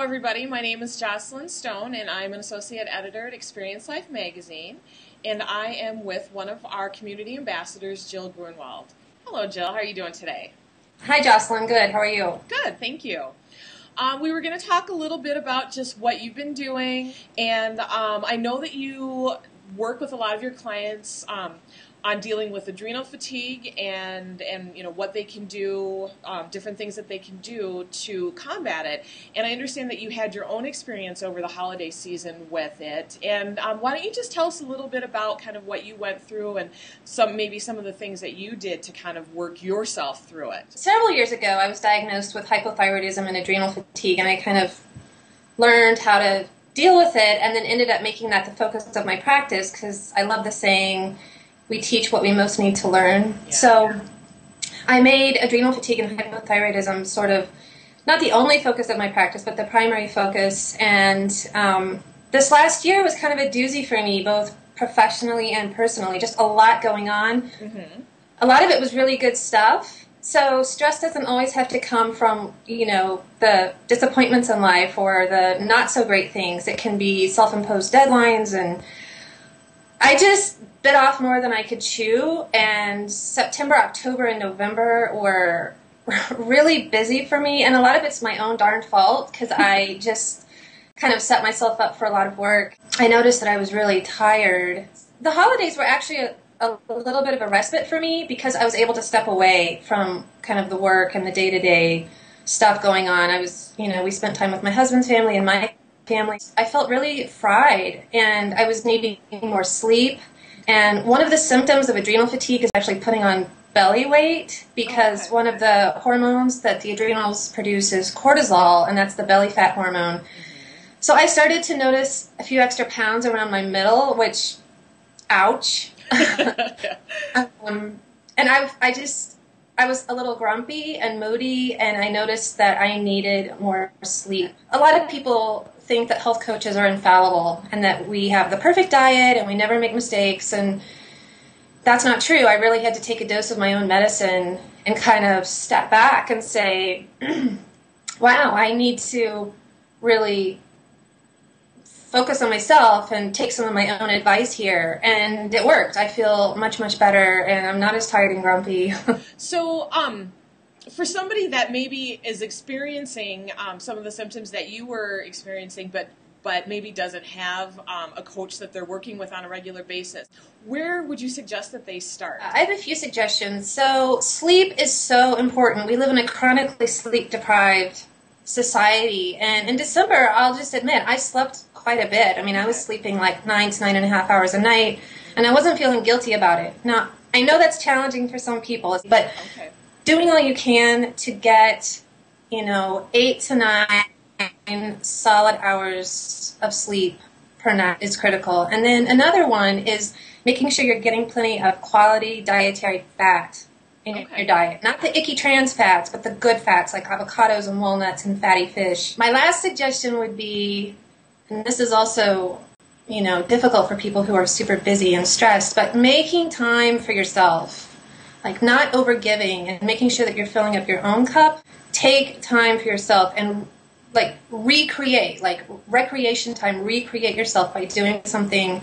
everybody. My name is Jocelyn Stone, and I'm an associate editor at Experience Life magazine. And I am with one of our community ambassadors, Jill Grunewald. Hello, Jill. How are you doing today? Hi, Jocelyn. Good. How are you? Good. Thank you. We were going to talk a little bit about just what you've been doing, and I know that you work with a lot of your clients on dealing with adrenal fatigue and you know what they can do, different things that they can do to combat it. And I understand that you had your own experience over the holiday season with it. And why don't you just tell us a little bit about kind of what you went through and maybe some of the things that you did to kind of work yourself through it. Several years ago, I was diagnosed with hypothyroidism and adrenal fatigue, and I kind of learned how to deal with it and then ended up making that the focus of my practice because I love the saying, we teach what we most need to learn. Yeah. So I made adrenal fatigue and hypothyroidism sort of not the only focus of my practice, but the primary focus. And this last year was kind of a doozy for me, both professionally and personally. Just a lot going on. Mm-hmm. A lot of it was really good stuff. So stress doesn't always have to come from, you know, the disappointments in life or the not so great things. It can be self-imposed deadlines, and I just bit off more than I could chew, and September, October, and November were really busy for me, and a lot of it's my own darn fault because I just kind of set myself up for a lot of work. I noticed that I was really tired. The holidays were actually a little bit of a respite for me because I was able to step away from kind of the work and the day-to-day stuff going on. I was, you know, we spent time with my husband's family and my family. I felt really fried, and I was needing more sleep. And one of the symptoms of adrenal fatigue is actually putting on belly weight because one of the hormones that the adrenals produce is cortisol, and that's the belly fat hormone. So I started to notice a few extra pounds around my middle, which, ouch. And I was a little grumpy and moody, and I noticed that I needed more sleep. A lot of people think that health coaches are infallible and that we have the perfect diet and we never make mistakes, and that's not true. I really had to take a dose of my own medicine and kind of step back and say, wow, I need to really focus on myself and take some of my own advice here. And it worked. I feel much, much better, and I'm not as tired and grumpy. So, for somebody that maybe is experiencing some of the symptoms that you were experiencing, but maybe doesn't have a coach that they're working with on a regular basis, where would you suggest that they start? I have a few suggestions. So sleep is so important. We live in a chronically sleep-deprived society, and in December, I'll just admit, I slept quite a bit. I mean, I was sleeping like 9 to 9.5 hours a night, and I wasn't feeling guilty about it. Now, I know that's challenging for some people, but doing all you can to get, you know, 8 to 9 solid hours of sleep per night is critical. And then another one is making sure you're getting plenty of quality dietary fat in your diet. Not the icky trans fats, but the good fats like avocados and walnuts and fatty fish. My last suggestion would be, and this is also, you know, difficult for people who are super busy and stressed, but making time for yourself. Like not overgiving and making sure that you're filling up your own cup. Take time for yourself and like recreate, like recreation time, recreate yourself by doing something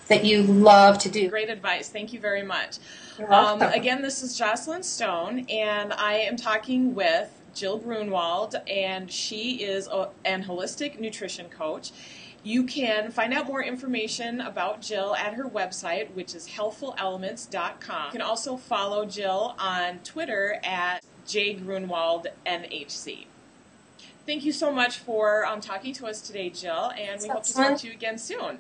that you love to do. Great advice. Thank you very much. Again, this is Jocelyn Stone, and I am talking with Jill Grunewald, and she is an holistic nutrition coach. You can find out more information about Jill at her website, which is healthfulelements.com. You can also follow Jill on Twitter at jgrunewaldnhc. Thank you so much for talking to us today, Jill, and we hope to talk to you again soon.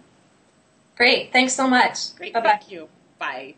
Great. Thanks so much. Great. Bye-bye. Thank you. Bye.